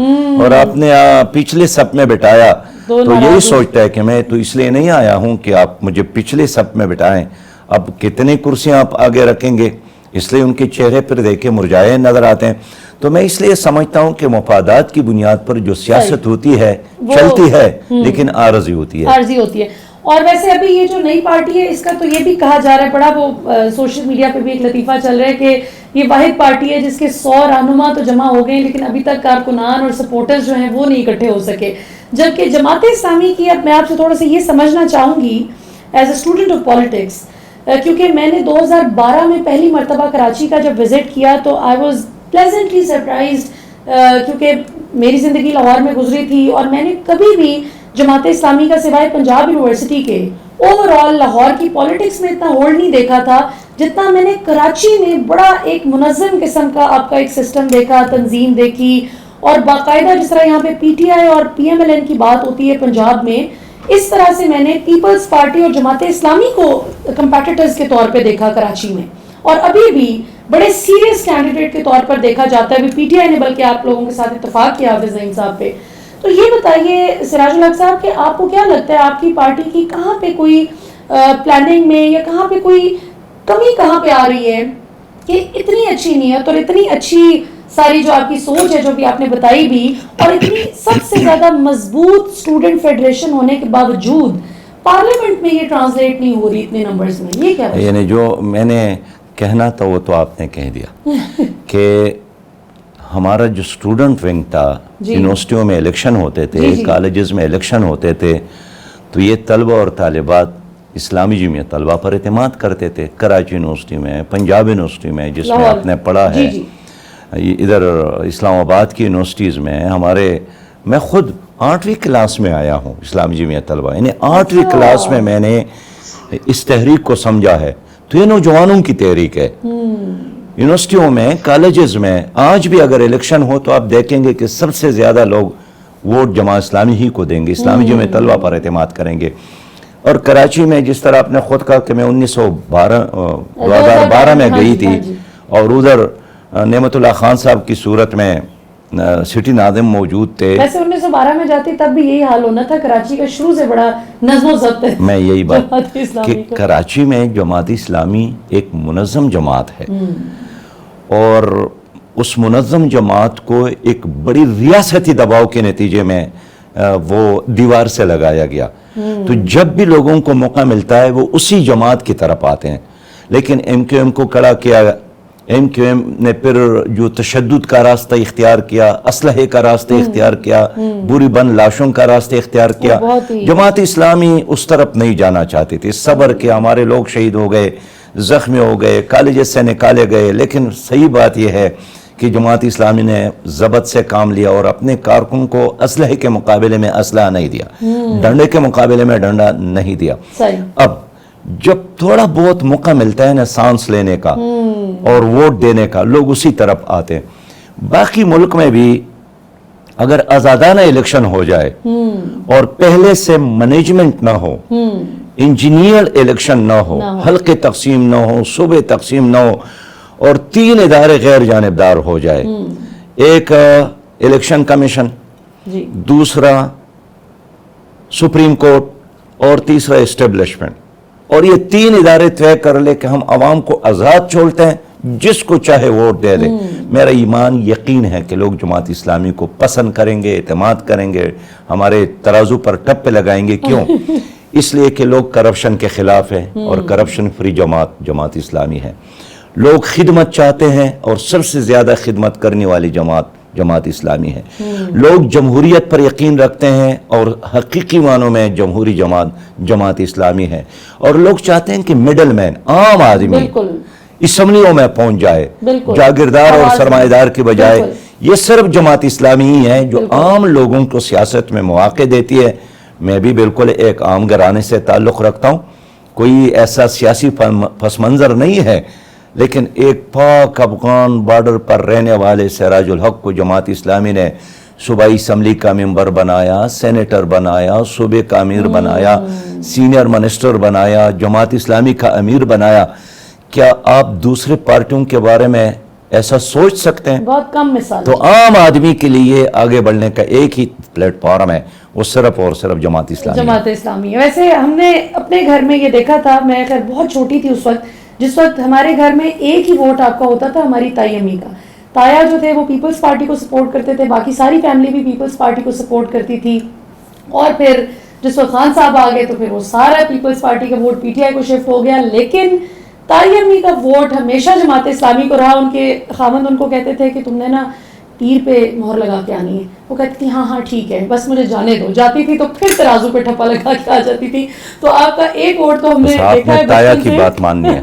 اور آپ نے پچھلے صف میں بٹھایا تو یہی سوچتا ہے کہ میں تو اس لیے نہیں آیا ہوں کہ آپ مجھے پچھلے صف میں بٹھائیں. اب کتنی کرسیاں آپ آگے رکھیں گے, اس لیے ان کے چہرے پر دیکھے مرجائے نظر آتے ہیں. تو میں اس لیے سمجھتا ہوں کہ مفادات کی بنیاد پر جو سیاست ہوتی ہے چلتی ہے لیکن عارضی ہوتی ہے. اور ویسے ابھی یہ جو نئی پارٹی ہے اس کا تو یہ بھی کہا جا رہا ہے, بڑا وہ سوشل میڈیا پہ بھی ایک لطیفہ چل رہا ہے کہ یہ واحد پارٹی ہے جس کے 100 رہنما تو جمع ہو گئے لیکن ابھی تک کارکنان اور سپورٹرز جو ہیں وہ نہیں اکٹھے ہو سکے. جبکہ جماعت اسلامی کی, اب میں آپ سے تھوڑا سا یہ سمجھنا چاہوں گی as a student of politics, کیونکہ میں نے 2012 میں پہلی مرتبہ کراچی کا جب وزٹ کیا تو آئی واز پلیزنٹلی سرپرائزڈ, کیونکہ میری زندگی لاہور میں گزری تھی اور میں نے کبھی بھی جماعت اسلامی کا سوائے پنجاب یونیورسٹی کے اوور آل لاہور کی پالیٹکس میں اتنا ہولڈ نہیں دیکھا تھا جتنا میں نے کراچی میں بڑا ایک منظم قسم کا آپ کا ایک سسٹم دیکھا, تنظیم دیکھی, اور باقاعدہ جس طرح یہاں پہ پی ٹی آئی اور پی ایم ایل این کی بات ہوتی ہے پنجاب میں, اس طرح سے میں نے پیپلز پارٹی اور جماعت اسلامی کو کمپیٹیٹرز کے طور پہ دیکھا کراچی میں, اور ابھی بھی بڑے سیریس کینڈیڈیٹ کے طور پر دیکھا جاتا ہے. ابھی پی ٹی آئی نے بلکہ آپ لوگوں کے ساتھ اتفاق کیا حافظ نعیم صاحب پہ. تو یہ بتائیے سراج الحق صاحب کہ آپ کو کیا لگتا ہے آپ کی پارٹی کی کہاں پہ کوئی پلاننگ میں یا کہاں پہ کوئی کمی کہاں پہ آ رہی ہے کہ اتنی اچھی نیت اور اتنی اچھی ساری جو آپ کی سوچ ہے جو بھی آپ نے بتائی بھی, اور اتنی سب سے زیادہ مضبوط اسٹوڈنٹ فیڈریشن ہونے کے باوجود پارلیمنٹ میں یہ ٹرانسلیٹ نہیں ہو رہی اتنے نمبرز میں, یہ کیا ہے؟ یعنی جو میں نے کہنا تھا وہ تو آپ نے کہہ دیا کہ ہمارا جو اسٹوڈنٹ ونگ تھا, یونیورسٹیوں میں الیکشن ہوتے تھے, کالجز میں الیکشن ہوتے تھے, تو یہ طلبہ اور طالبات اسلامی جمعیت طلبہ پر اعتماد کرتے تھے. کراچی یونیورسٹی میں, پنجاب یونیورسٹی میں جس میں آپ نے پڑھا ہے, ادھر اسلام آباد کی یونیورسٹیز میں میں خود 8ویں کلاس میں آیا ہوں اسلامی جمعیت طلبہ, یعنی 8ویں کلاس میں میں نے اس تحریک کو سمجھا ہے. تو یہ نوجوانوں کی تحریک ہے. یونیورسٹیوں میں, کالجز میں آج بھی اگر الیکشن ہو تو آپ دیکھیں گے کہ سب سے زیادہ لوگ ووٹ جماعت اسلامی ہی کو دیں گے, اسلامی جمعیت طلبہ پر اعتماد کریں گے. اور کراچی میں جس طرح آپ نے خود کہا کہ میں 2012 میں گئی تھی اور ادھر نعمت اللہ خان صاحب کی صورت میں سٹی ناظم موجود تھے. ویسے 1912 میں جاتی تب بھی یہی حال ہونا تھا, کراچی کا شروع سے بڑا نظم و ضبط ہے. میں یہی بات کہ کراچی میں جماعت اسلامی ایک منظم جماعت ہے اور اس منظم جماعت کو ایک بڑی ریاستی دباؤ کے نتیجے میں وہ دیوار سے لگایا گیا. تو جب بھی لوگوں کو موقع ملتا ہے وہ اسی جماعت کی طرف آتے ہیں. لیکن ایم کیو ایم کو کھڑا کیا, ایم کیو ایم نے پھر جو تشدد کا راستہ اختیار کیا, اسلحے کا راستہ اختیار کیا, بری بند لاشوں کا راستہ اختیار کیا. جماعت اسلامی اس طرف نہیں جانا چاہتی تھی. صبر کے ہمارے لوگ شہید ہو گئے, زخمی ہو گئے, کالجز سے نکالے گئے, لیکن صحیح بات یہ ہے کہ جماعت اسلامی نے ضبط سے کام لیا اور اپنے کارکن کو اسلحے کے مقابلے میں اسلحہ نہیں دیا, ڈنڈے کے مقابلے میں ڈنڈا نہیں دیا. اب جب تھوڑا بہت موقع ملتا ہے نا سانس لینے کا اور ووٹ دینے کا, لوگ اسی طرف آتے ہیں. باقی ملک میں بھی اگر آزادانہ الیکشن ہو جائے اور پہلے سے مینجمنٹ نہ ہو، انجینئر الیکشن نہ ہو، حلقے تقسیم نہ ہو، صوبے تقسیم نہ ہو، اور 3 ادارے غیر جانبدار ہو جائے، ایک الیکشن کمیشن، دوسرا سپریم کورٹ اور تیسرا اسٹیبلشمنٹ، اور یہ 3 ادارے طے کر لے کہ ہم عوام کو آزاد چھوڑتے ہیں، جس کو چاہے ووٹ دے دے، میرا ایمان یقین ہے کہ لوگ جماعت اسلامی کو پسند کریں گے، اعتماد کریں گے، ہمارے ترازو پر ٹپے لگائیں گے. کیوں؟ اس لیے کہ لوگ کرپشن کے خلاف ہیں اور کرپشن فری جماعت اسلامی ہے. لوگ خدمت چاہتے ہیں اور سب سے زیادہ خدمت کرنے والی جماعت اسلامی ہے. لوگ جمہوریت پر یقین رکھتے ہیں اور حقیقی معنوں میں جمہوری جماعت اسلامی ہے. اور لوگ چاہتے ہیں کہ مڈل مین، عام آدمی اسمبلیوں میں پہنچ جائے، جاگیردار اور سرمایہ دار کی بجائے. یہ صرف جماعت اسلامی ہی ہے جو عام لوگوں کو سیاست میں مواقع دیتی ہے. میں بھی بالکل ایک عام گھرانے سے تعلق رکھتا ہوں، کوئی ایسا سیاسی پس منظر نہیں ہے، لیکن ایک پاک افغان بارڈر پر رہنے والے سراج الحق کو جماعت اسلامی نے صوبائی اسمبلی کا ممبر بنایا، سینیٹر بنایا، صوبے کا امیر بنایا، سینئر منسٹر بنایا، جماعت اسلامی کا امیر بنایا. کیا آپ دوسرے پارٹیوں کے بارے میں ایسا سوچ سکتے ہیں؟ بہت کم مثال. تو عام آدمی کے لیے آگے بڑھنے کا ایک ہی پلیٹ فارم ہے، وہ صرف اور صرف جماعت اسلامی ہے. ویسے ہم نے اپنے گھر میں یہ دیکھا تھا، میں خیر بہت چھوٹی تھی اس وقت، جس وقت ہمارے گھر میں ایک ہی ووٹ آپ کا ہوتا تھا، ہماری تائی امی کا. تایا جو تھے وہ پیپلز پارٹی کو سپورٹ کرتے تھے، باقی ساری فیملی بھی پیپلز پارٹی کو سپورٹ کرتی تھی. اور پھر جس وقت خان صاحب آ گئے تو پھر وہ سارا پیپلز پارٹی کا ووٹ پی ٹی آئی کو شفٹ ہو گیا. لیکن تائی امی کا ووٹ ہمیشہ جماعت اسلامی کو رہا. ان کے خامند ان کو کہتے تھے کہ تم نے نا تیر پہ مہر لگا کے آنی ہے. وہ کہتی تھی ہاں ٹھیک ہے، بس مجھے جانے دو. جاتی تھی تو پھر ترازو پہ ٹھپا لگا کے آ جاتی تھی. تو آپ کا ایک ووٹ تو ہم نے دیکھا ہے. تایا کی بات ماننی ہے،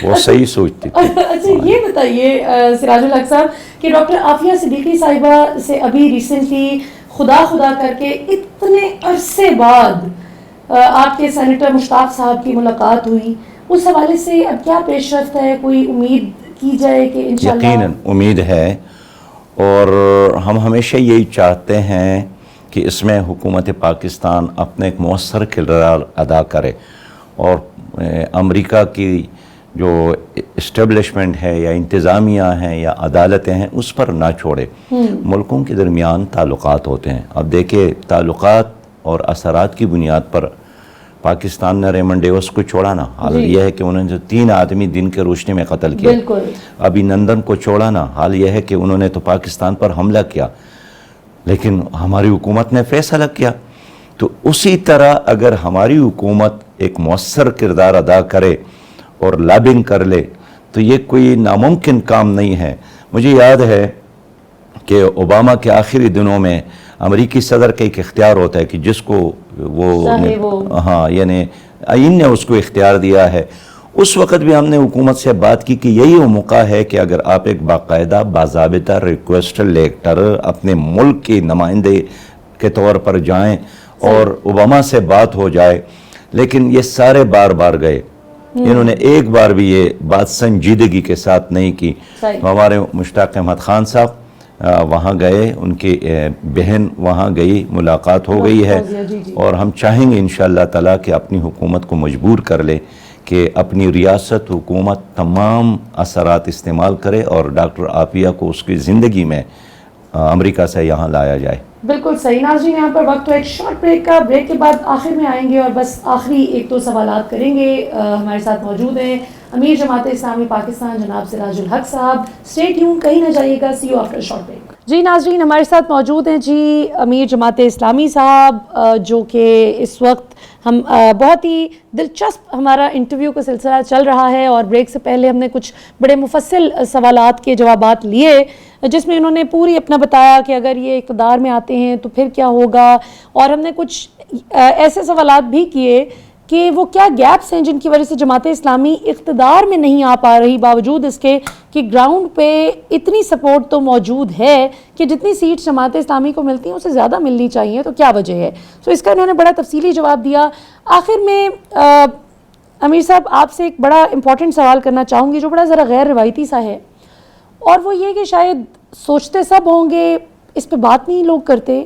وہ صحیح سوچتی تھی. اچھا یہ بتائیے سراج الحق صاحب کہ ڈاکٹر عافیہ صدیقی صاحبہ سے ابھی ریسنٹلی خدا کر کے اتنے عرصے بعد آپ کے سینیٹر مشتاق صاحب کی ملاقات ہوئی. اس حوالے سے اب کیا پیش رفت ہے؟ کوئی امید کی جائے کہ انشاءاللہ؟ یقیناً امید ہے، اور ہم ہمیشہ یہی چاہتے ہیں کہ اس میں حکومت پاکستان اپنا ایک مؤثر کردار ادا کرے، اور امریکہ کی جو اسٹیبلشمنٹ ہے یا انتظامیہ ہیں یا عدالتیں ہیں اس پر نہ چھوڑے. ملکوں کے درمیان تعلقات ہوتے ہیں. اب دیکھیں، تعلقات اور اثرات کی بنیاد پر پاکستان نے ریمنڈ ڈیوس کو چھوڑا نا. حال یہ ہے کہ انہوں نے 3 آدمی دن کے روشنی میں قتل کیا. ابھی نندن کو چھوڑا نا. حال یہ ہے کہ انہوں نے تو پاکستان پر حملہ کیا، لیکن ہماری حکومت نے فیصلہ کیا. تو اسی طرح اگر ہماری حکومت ایک مؤثر کردار ادا کرے اور لابنگ کر لے تو یہ کوئی ناممکن کام نہیں ہے. مجھے یاد ہے کہ اوباما کے آخری دنوں میں امریکی صدر کا ایک اختیار ہوتا ہے کہ جس کو یعنی آئین نے اس کو اختیار دیا ہے. اس وقت بھی ہم نے حکومت سے بات کی کہ یہی وہ موقع ہے کہ اگر آپ ایک باقاعدہ باضابطہ ریکویسٹ لیٹر اپنے ملک کے نمائندے کے طور پر جائیں اور اوباما سے بات ہو جائے. لیکن یہ سارے بار گئے، انہوں نے ایک بار بھی یہ بات سنجیدگی کے ساتھ نہیں کی. ہمارے مشتاق احمد خان صاحب وہاں گئے، ان کی بہن وہاں گئی، ملاقات ہو گئی ہے، اور ہم چاہیں گے انشاءاللہ تعالیٰ کہ اپنی حکومت کو مجبور کر لے کہ اپنی ریاست حکومت تمام اثرات استعمال کرے اور ڈاکٹر عافیہ کو اس کی زندگی میں امریکہ سے یہاں لایا جائے. بالکل صحیح. ناظرین یہاں پر وقت تو ایک شارٹ بریک کا، بریک کے بعد آخر میں آئیں گے اور بس آخری 1-2 سوالات کریں گے. ہمارے ساتھ موجود ہیں امیر جماعت اسلامی پاکستان جناب سراج الحق صاحب. اسٹے ٹیون، کہیں نہ جائیے گا. سی یو آفٹر شارٹ بریک. جی ناظرین ہمارے ساتھ موجود ہیں جی امیر جماعت اسلامی صاحب، جو کہ اس وقت ہم بہت ہی دلچسپ ہمارا انٹرویو کا سلسلہ چل رہا ہے، اور بریک سے پہلے ہم نے کچھ بڑے مفصل سوالات کے جوابات لیے جس میں انہوں نے پوری اپنا بتایا کہ اگر یہ اقتدار میں آتے ہیں تو پھر کیا ہوگا، اور ہم نے کچھ ایسے سوالات بھی کیے کہ وہ کیا گیپس ہیں جن کی وجہ سے جماعت اسلامی اقتدار میں نہیں آ پا رہی، باوجود اس کے کہ گراؤنڈ پہ اتنی سپورٹ تو موجود ہے کہ جتنی سیٹس جماعت اسلامی کو ملتی ہیں اسے زیادہ ملنی چاہیے. تو کیا وجہ ہے؟ تو اس کا انہوں نے بڑا تفصیلی جواب دیا. آخر میں امیر صاحب آپ سے ایک بڑا امپورٹنٹ سوال کرنا چاہوں گی جو بڑا ذرا غیر روایتی سا ہے. اور وہ یہ کہ شاید سوچتے سب ہوں گے، اس پہ بات نہیں لوگ کرتے،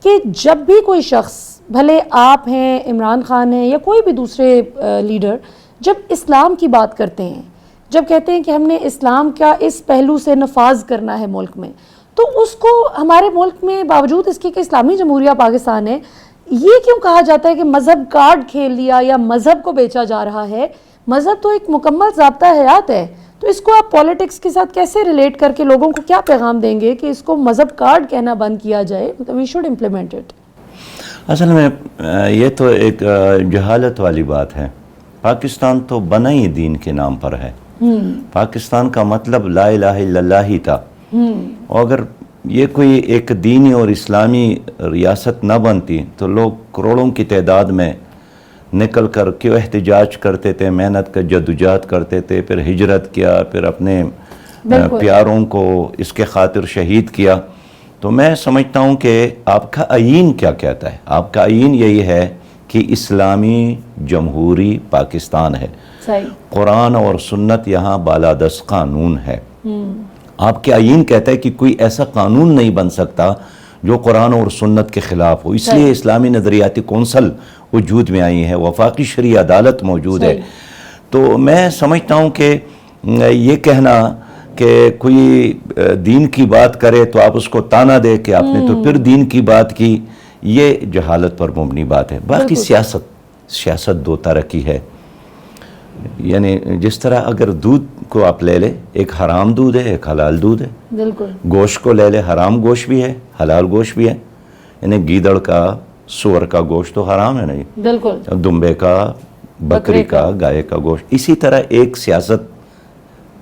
کہ جب بھی کوئی شخص، بھلے آپ ہیں، عمران خان ہیں، یا کوئی بھی دوسرے لیڈر، جب اسلام کی بات کرتے ہیں، جب کہتے ہیں کہ ہم نے اسلام کا اس پہلو سے نفاذ کرنا ہے ملک میں، تو اس کو ہمارے ملک میں باوجود اس کے کہ اسلامی جمہوریہ پاکستان ہے، یہ کیوں کہا جاتا ہے کہ مذہب کارڈ کھیل لیا یا مذہب کو بیچا جا رہا ہے؟ مذہب تو ایک مکمل ضابطہ حیات ہے. تو اس کو آپ پالیٹکس کے ساتھ کیسے ریلیٹ کر کے لوگوں کو کیا پیغام دیں گے کہ اس کو مذہب کارڈ کہنا بند کیا جائے؟ We should implement it. اصل میں یہ تو ایک جہالت والی بات ہے. پاکستان تو بنا ہی دین کے نام پر ہے. پاکستان کا مطلب لا الہ الا اللہ ہی تھا. اور اگر یہ کوئی ایک دینی اور اسلامی ریاست نہ بنتی تو لوگ کروڑوں کی تعداد میں نکل کر کیوں احتجاج کرتے تھے، محنت کا جدوجہد کرتے تھے، پھر ہجرت کیا، پھر اپنے پیاروں کو اس کے خاطر شہید کیا. تو میں سمجھتا ہوں کہ آپ کا آئین کیا کہتا ہے. آپ کا آئین یہی ہے کہ اسلامی جمہوری پاکستان ہے. قرآن اور سنت یہاں بالادست قانون ہے. آپ کے آئین کہتا ہے کہ کوئی ایسا قانون نہیں بن سکتا جو قرآن اور سنت کے خلاف ہو. اس لیے اسلامی نظریاتی کونسل وجود میں آئی ہے، وفاقی شرعی عدالت موجود ہے. تو میں سمجھتا ہوں کہ یہ کہنا کہ کوئی دین کی بات کرے تو آپ اس کو تانا دے کہ آپ نے تو پھر دین کی بات کی، یہ جہالت پر مبنی بات ہے. باقی سیاست دو طرح کی ہے. یعنی جس طرح اگر دودھ کو آپ لے لے، ایک حرام دودھ ہے، ایک حلال دودھ ہے. بالکل. گوشت کو لے لے، حرام گوشت بھی ہے، حلال گوشت بھی ہے. یعنی گیدڑ کا، سور کا گوشت تو حرام ہے نا. بالکل. دمبے کا، بکری کا، گائے کا گوشت. اسی طرح ایک سیاست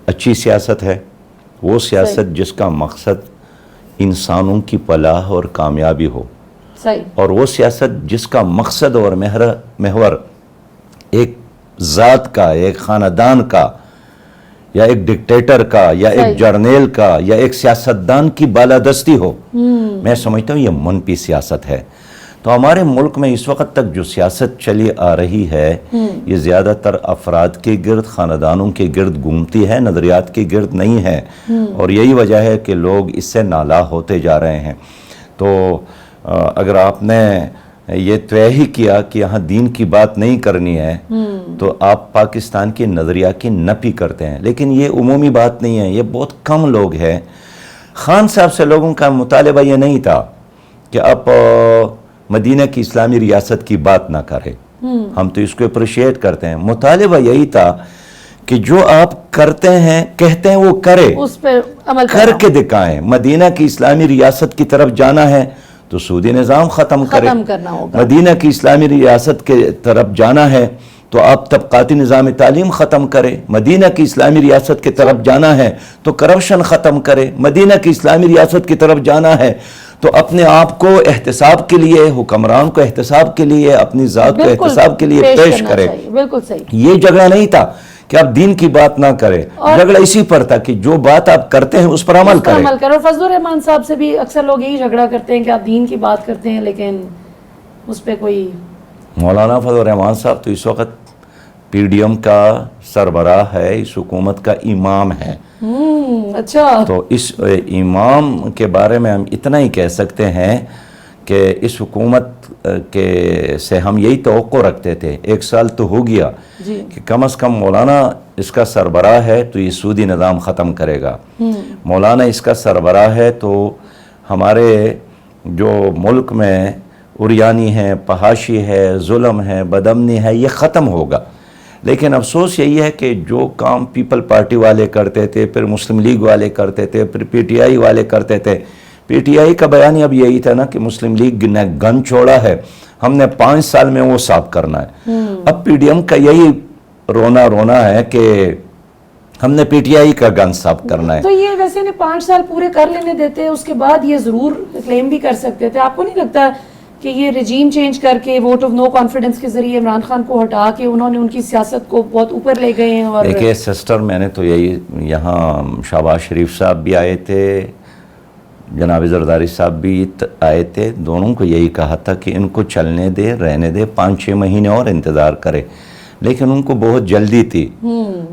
اچھی سیاست ہے، وہ سیاست جس کا مقصد انسانوں کی فلاح اور کامیابی ہو. اور وہ سیاست جس کا مقصد اور محور ایک ذات کا، ایک خاندان کا، یا ایک ڈکٹیٹر کا، یا ایک جرنیل کا، یا ایک سیاستدان کی بالادستی ہو. میں سمجھتا ہوں یہ منفی سیاست ہے. تو ہمارے ملک میں اس وقت تک جو سیاست چلی آ رہی ہے یہ زیادہ تر افراد کے گرد، خاندانوں کے گرد گھومتی ہے، نظریات کے گرد نہیں ہے. اور یہی وجہ ہے کہ لوگ اس سے نالاں ہوتے جا رہے ہیں. تو اگر آپ نے یہ طے ہی کیا کہ یہاں دین کی بات نہیں کرنی ہے تو آپ پاکستان کی نظریہ کی نفی کرتے ہیں. لیکن یہ عمومی بات نہیں ہے، یہ بہت کم لوگ ہیں. خان صاحب سے لوگوں کا مطالبہ یہ نہیں تھا کہ آپ مدینہ کی اسلامی ریاست کی بات نہ کریں. ہم تو اس کو اپریشیٹ کرتے ہیں. مطالبہ یہی تھا کہ جو آپ کرتے ہیں، کہتے ہیں، وہ کرے، اس پہ عمل کر کے دکھائیں. مدینہ کی اسلامی ریاست کی طرف جانا ہے تو سودی نظام ختم کرے. مدینہ کی اسلامی ریاست کے طرف جانا ہے تو آپ طبقاتی نظام تعلیم ختم کرے. مدینہ کی اسلامی ریاست کی طرف جانا ہے تو کرپشن ختم کرے. مدینہ کی اسلامی ریاست کی طرف جانا ہے تو اپنے آپ کو احتساب کے لیے، حکمران کو احتساب کے لیے، اپنی ذات کو احتساب کے لیے پیش کرے. بالکل صحیح. یہ جھگڑا نہیں تھا کہ آپ دین کی بات نہ کریں. جھگڑا اسی پر تھا کہ جو بات آپ کرتے ہیں اس پر عمل کریں. اور فضل الرحمان صاحب سے بھی اکثر لوگ یہی جھگڑا کرتے ہیں کہ آپ دین کی بات کرتے ہیں لیکن اس پہ کوئی. مولانا فضل الرحمان صاحب تو اس وقت پی ڈی ایم کا سربراہ ہے، اس حکومت کا امام ہے. اچھا. تو اس امام کے بارے میں ہم اتنا ہی کہہ سکتے ہیں کہ اس حکومت کے سے ہم یہی توقع رکھتے تھے. 1 سال تو ہو گیا کہ کم از کم مولانا اس کا سربراہ ہے تو یہ سودی نظام ختم کرے گا. مولانا اس کا سربراہ ہے تو ہمارے جو ملک میں عریانی ہے، فحاشی ہے، ظلم ہے، بدامنی ہے، یہ ختم ہوگا. لیکن افسوس یہی ہے کہ جو کام پیپل پارٹی والے کرتے تھے، پھر مسلم لیگ والے کرتے تھے، پھر پی ٹی آئی والے کرتے تھے. پی ٹی آئی کا بیان اب یہی تھا نا کہ مسلم لیگ نے گن چھوڑا ہے، ہم نے 5 سال میں وہ صاف کرنا ہے. اب پی ڈی ایم کا یہی رونا ہے کہ ہم نے پی ٹی آئی کا گن صاف کرنا ہے. تو یہ ویسے انہیں 5 سال پورے کر لینے دیتے، اس کے بعد یہ ضرور کلیم بھی کر سکتے تھے. آپ کو نہیں لگتا کہ یہ رجیم چینج کر کے ووٹ آف نو کانفیڈنس کے ذریعے عمران خان کو ہٹا کے انہوں نے ان کی سیاست کو بہت اوپر لے گئے ہیں؟ اور دیکھیے سسٹر، میں نے تو یہی، یہاں شہباز شریف صاحب بھی آئے تھے، جناب زرداری صاحب بھی آئے تھے. دونوں کو یہی کہا تھا کہ ان کو چلنے دے، رہنے دے، 5-6 مہینے اور انتظار کرے. لیکن ان کو بہت جلدی تھی.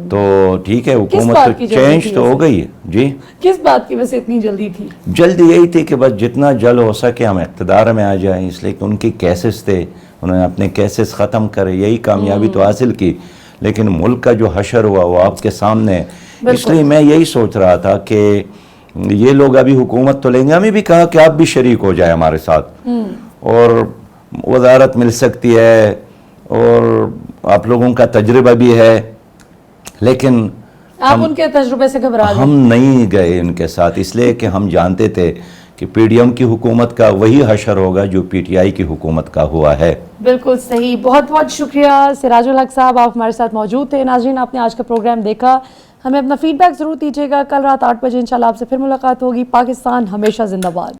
تو ٹھیک ہے, حکومت بات تو کی جلدی چینج تھی تو ہو ویسے؟ گئی ہے. جی کس بات کی وجہ سے اتنی جلدی تھی؟ جلدی یہی تھی کہ بس جتنا جلد ہو سکے ہم اقتدار میں آ جائیں, اس لیے کہ ان کی کیسز تھے, انہوں نے اپنے کیسز ختم کرے, یہی کامیابی تو حاصل کی. لیکن ملک کا جو حشر ہوا وہ آپ کے سامنے ہے. اس لیے میں یہی سوچ رہا تھا کہ یہ لوگ ابھی حکومت تو لیں گے, ہمیں بھی کہا کہ آپ بھی شریک ہو جائے ہمارے ساتھ, اور وزارت مل سکتی ہے, اور آپ لوگوں کا تجربہ بھی ہے. لیکن آپ ان کے تجربے سے گھبرا گئے؟ ہم نہیں گئے ان کے ساتھ, اس لیے کہ ہم جانتے تھے کہ پی ڈی ایم کی حکومت کا وہی حشر ہوگا جو پی ٹی آئی کی حکومت کا ہوا ہے. بالکل صحیح. بہت بہت شکریہ سراج الحق صاحب, آپ ہمارے ساتھ موجود تھے. ناظرین, آپ نے آج کا پروگرام دیکھا, ہمیں اپنا فیڈ بیک ضرور دیجیے گا. کل رات 8 بجے انشاءاللہ آپ سے پھر ملاقات ہوگی. پاکستان ہمیشہ زندہ باد.